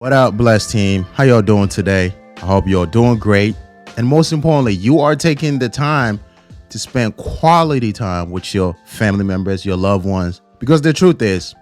What up, blessed team? How y'all doing today? I hope you're doing great. And most importantly, you are taking the time to spend quality time with your family members, your loved ones. Because the truth is,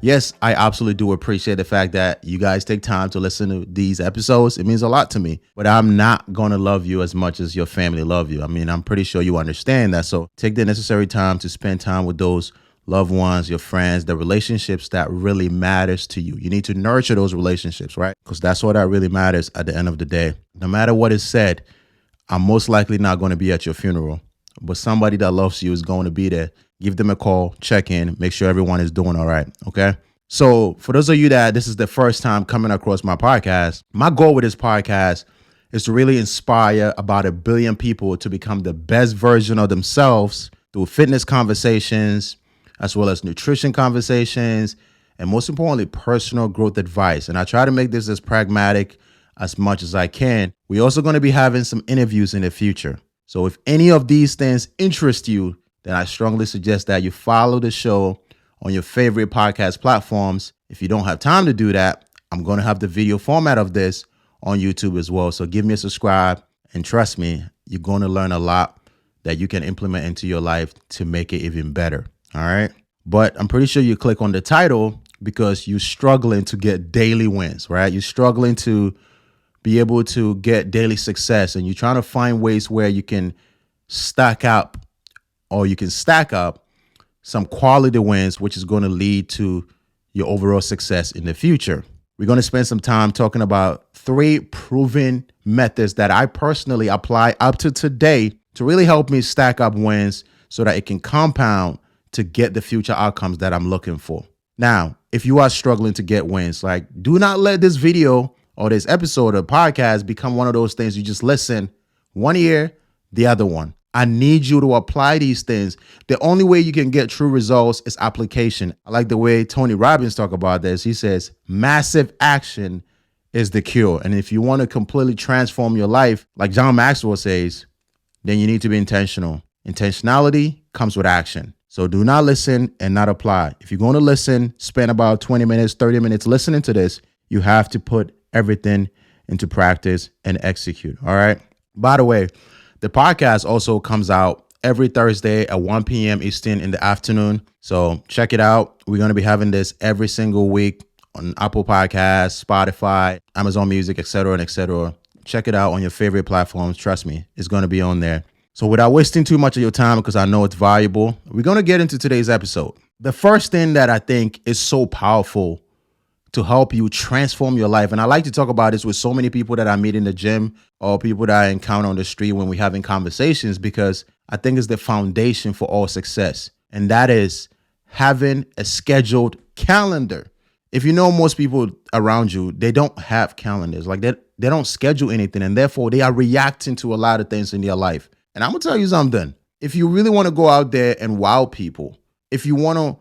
yes, I absolutely do appreciate the fact that you guys take time to listen to these episodes. It means a lot to me. But I'm not going to love you as much as your family love you. I mean, I'm pretty sure you understand that. So take the necessary time to spend time with those loved ones, your friends, the relationships that really matters to you. You need to nurture those relationships, right? Because that's what that really matters at the end of the day. No matter what is said, I'm most likely not going to be at your funeral, but somebody that loves you is going to be there. Give them a call, check in, make sure everyone is doing all right, okay? So for those of you that this is the first time coming across my podcast, my goal with this podcast is to really inspire about 1 billion people to become the best version of themselves through fitness conversations, as well as nutrition conversations, and most importantly, personal growth advice. And I try to make this as pragmatic as much as I can. We're also going to be having some interviews in the future. So if any of these things interest you, then I strongly suggest that you follow the show on your favorite podcast platforms. If you don't have time to do that, I'm going to have the video format of this on YouTube as well. So give me a subscribe, and trust me, you're going to learn a lot that you can implement into your life to make it even better. All right. But I'm pretty sure you click on the title because you're struggling to get daily wins, right? You're struggling to be able to get daily success, and you're trying to find ways where you can stack up some quality wins, which is going to lead to your overall success in the future. We're going to spend some time talking about 3 proven methods that I personally apply up to today to really help me stack up wins so that it can compound to get the future outcomes that I'm looking for. Now, if you are struggling to get wins, do not let this video or this episode of podcast become one of those things you just listen one ear, the other one. I need you to apply these things. The only way you can get true results is application. I like the way Tony Robbins talk about this. He says, massive action is the cure. And if you want to completely transform your life, like John Maxwell says, then you need to be intentional. Intentionality comes with action. So do not listen and not apply. If you're going to listen, spend about 20 minutes, 30 minutes listening to this, you have to put everything into practice and execute. All right. By the way, the podcast also comes out every Thursday at 1 p.m. Eastern in the afternoon. So check it out. We're going to be having this every single week on Apple Podcasts, Spotify, Amazon Music, etc., and etc. Check it out on your favorite platforms. Trust me, it's going to be on there. So without wasting too much of your time, because I know it's valuable, we're going to get into today's episode. The first thing that I think is so powerful to help you transform your life, and I like to talk about this with so many people that I meet in the gym or people that I encounter on the street when we're having conversations, because I think it's the foundation for all success. And that is having a scheduled calendar. If you know most people around you, they don't have calendars. They don't schedule anything, and therefore they are reacting to a lot of things in their life. And I'm going to tell you something. If you really want to go out there and wow people, if you want to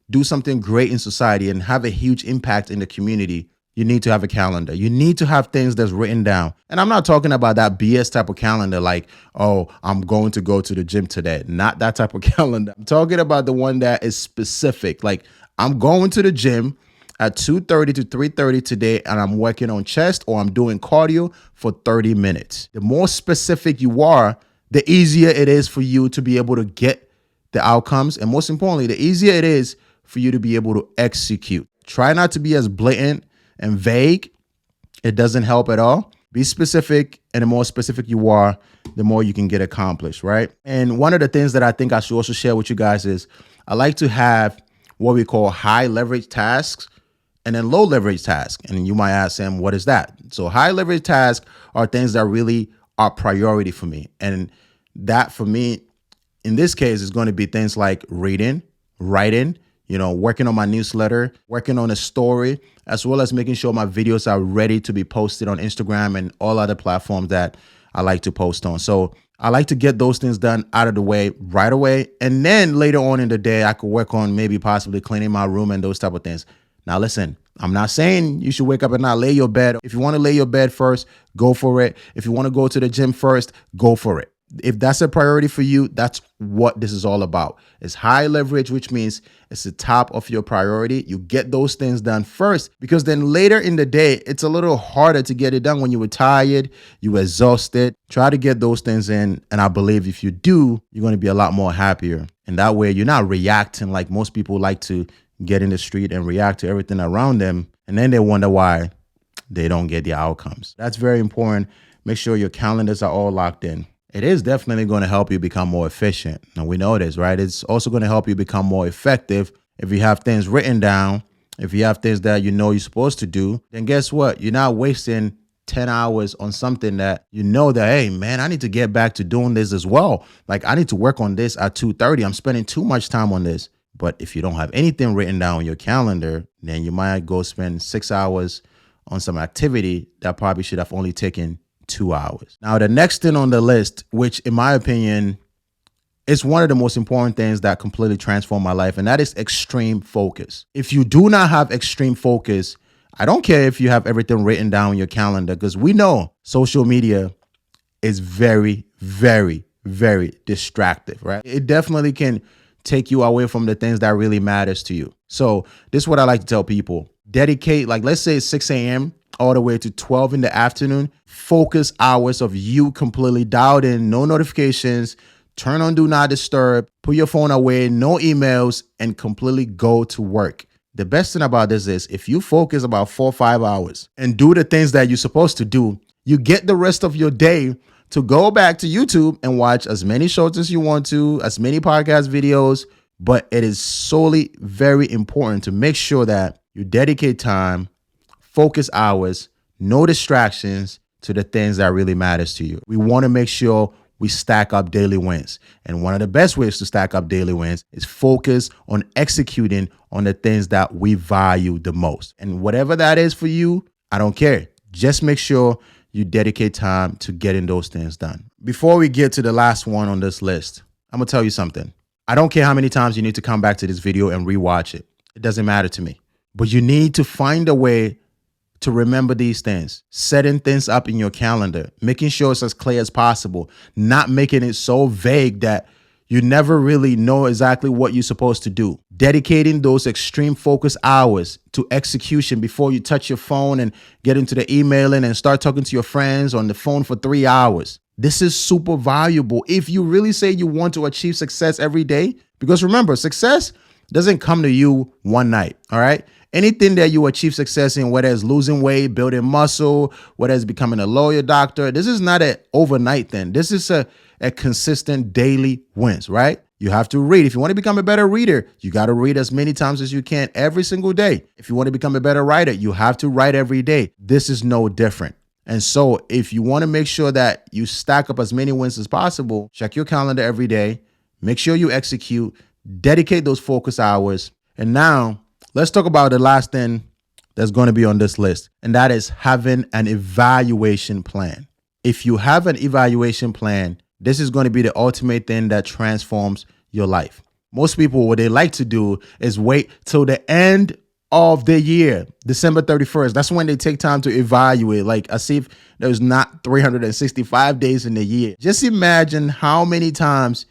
do something great in society and have a huge impact in the community, you need to have a calendar. You need to have things that's written down. And I'm not talking about that BS type of calendar like, oh, I'm going to go to the gym today. Not that type of calendar. I'm talking about the one that is specific. Like, I'm going to the gym at 2:30 to 3:30 today, and I'm working on chest or I'm doing cardio for 30 minutes. The more specific you are, the easier it is for you to be able to get the outcomes. And most importantly, the easier it is for you to be able to execute. Try not to be as blatant and vague. It doesn't help at all. Be specific, and the more specific you are, the more you can get accomplished, right? And one of the things that I think I should also share with you guys is I like to have what we call high leverage tasks and then low leverage tasks. And you might ask, Sam, what is that? So high leverage tasks are things that really are priority for me. And that for me, in this case, is going to be things like reading, writing, working on my newsletter, working on a story, as well as making sure my videos are ready to be posted on Instagram and all other platforms that I like to post on. So I like to get those things done out of the way right away. And then later on in the day, I could work on maybe possibly cleaning my room and those type of things. Now, listen, I'm not saying you should wake up and not lay your bed. If you want to lay your bed first, go for it. If you want to go to the gym first, go for it. If that's a priority for you, that's what this is all about. It's high leverage, which means it's the top of your priority. You get those things done first, because then later in the day, it's a little harder to get it done when you were tired, you were exhausted. Try to get those things in. And I believe if you do, you're going to be a lot more happier. And that way you're not reacting like most people like to get in the street and react to everything around them. And then they wonder why they don't get the outcomes. That's very important. Make sure your calendars are all locked in. It is definitely going to help you become more efficient. And we know this, right? It's also going to help you become more effective. If you have things written down, if you have things that you know you're supposed to do, then guess what? You're not wasting 10 hours on something that you know that, hey, man, I need to get back to doing this as well. Like, I need to work on this at 2:30. I'm spending too much time on this. But if you don't have anything written down on your calendar, then you might go spend 6 hours on some activity that probably should have only taken 2 hours. Now, the next thing on the list, which in my opinion is one of the most important things that completely transformed my life, and that is extreme focus. If you do not have extreme focus, I don't care if you have everything written down on your calendar, because we know social media is very, very, very distractive, right? It definitely can take you away from the things that really matters to you. So this is what I like to tell people. Dedicate, like, let's say it's 6 a.m. all the way to 12 in the afternoon. Focus hours of you completely dialed in, no notifications, turn on do not disturb, put your phone away, no emails, and completely go to work. The best thing about this is if you focus about 4 or 5 hours and do the things that you're supposed to do, you get the rest of your day to go back to YouTube and watch as many shows as you want to, as many podcast videos. But it is solely very important to make sure that you dedicate time, focus hours, no distractions to the things that really matters to you. We want to make sure we stack up daily wins. And one of the best ways to stack up daily wins is focus on executing on the things that we value the most. And whatever that is for you, I don't care. Just make sure you dedicate time to getting those things done. Before we get to the last one on this list, I'm going to tell you something. I don't care how many times you need to come back to this video and rewatch it. It doesn't matter to me. But you need to find a way to remember these things, setting things up in your calendar, making sure it's as clear as possible, not making it so vague that you never really know exactly what you're supposed to do. Dedicating those extreme focus hours to execution before you touch your phone and get into the emailing and start talking to your friends on the phone for 3 hours. This is super valuable if you really say you want to achieve success every day. Because remember, success doesn't come to you one night, all right? Anything that you achieve success in, whether it's losing weight, building muscle, whether it's becoming a lawyer, doctor, this is not an overnight thing. This is a consistent daily wins, right? You have to read. If you want to become a better reader, you got to read as many times as you can every single day. If you want to become a better writer, you have to write every day. This is no different. And so if you want to make sure that you stack up as many wins as possible, check your calendar every day, make sure you execute, dedicate those focus hours. And now let's talk about the last thing that's going to be on this list, and that is having an evaluation plan. If you have an evaluation plan, this is going to be the ultimate thing that transforms your life. Most people, what they like to do is wait till the end of the year, December 31st. That's when they take time to evaluate, like as if there's not 365 days in the year. Just imagine how many times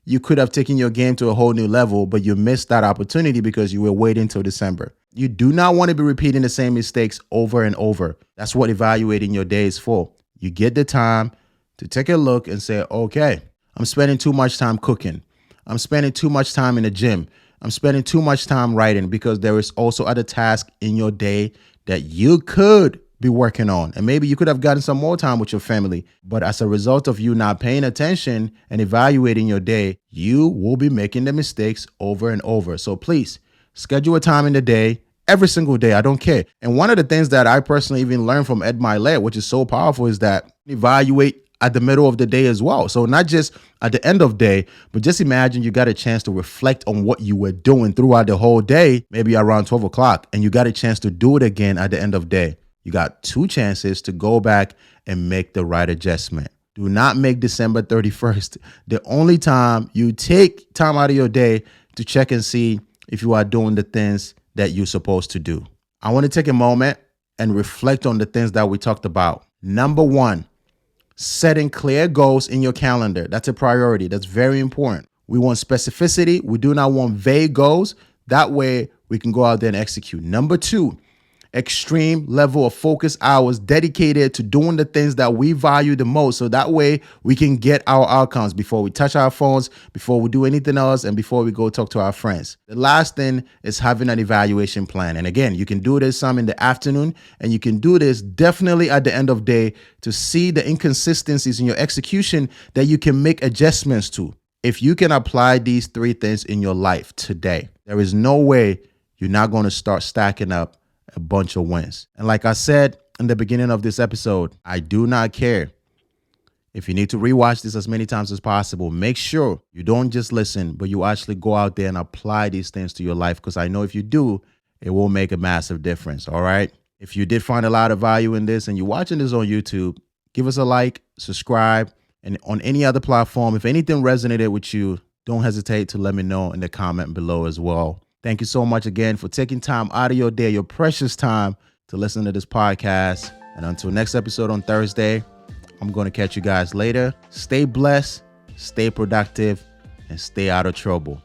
you could have taken your game to a whole new level, but you missed that opportunity because you were waiting till December. You do not want to be repeating the same mistakes over and over. That's what evaluating your day is for. You get the time to take a look and say, okay, I'm spending too much time cooking. I'm spending too much time in the gym. I'm spending too much time writing, because there is also other tasks in your day that you could be working on. And maybe you could have gotten some more time with your family. But as a result of you not paying attention and evaluating your day, you will be making the mistakes over and over. So please schedule a time in the day, every single day. I don't care. And one of the things that I personally even learned from Ed Milet, which is so powerful, is that evaluate at the middle of the day as well. So not just at the end of day, but just imagine you got a chance to reflect on what you were doing throughout the whole day, maybe around 12 o'clock, and you got a chance to do it again at the end of day. You got 2 chances to go back and make the right adjustment. Do not make December 31st the only time you take time out of your day to check and see if you are doing the things that you're supposed to do. I want to take a moment and reflect on the things that we talked about. Number 1, Setting clear goals in your calendar. That's a priority. That's very important. We want specificity. We do not want vague goals. That way we can go out there and execute. Number 2, extreme level of focus hours dedicated to doing the things that we value the most. So that way we can get our outcomes before we touch our phones, before we do anything else, and before we go talk to our friends. The last thing is having an evaluation plan. And again, you can do this some in the afternoon, and you can do this definitely at the end of the day to see the inconsistencies in your execution that you can make adjustments to. If you can apply these 3 things in your life today, there is no way you're not going to start stacking up a bunch of wins. And like I said in the beginning of this episode, I do not care if you need to rewatch this as many times as possible. Make sure you don't just listen, but you actually go out there and apply these things to your life, because I know if you do, it will make a massive difference. All right. If you did find a lot of value in this and you're watching this on YouTube, give us a like, subscribe, and on any other platform, if anything resonated with you, don't hesitate to let me know in the comment below as well. Thank you so much again for taking time out of your day, your precious time, to listen to this podcast. And until next episode on Thursday, I'm going to catch you guys later. Stay blessed, stay productive, and stay out of trouble.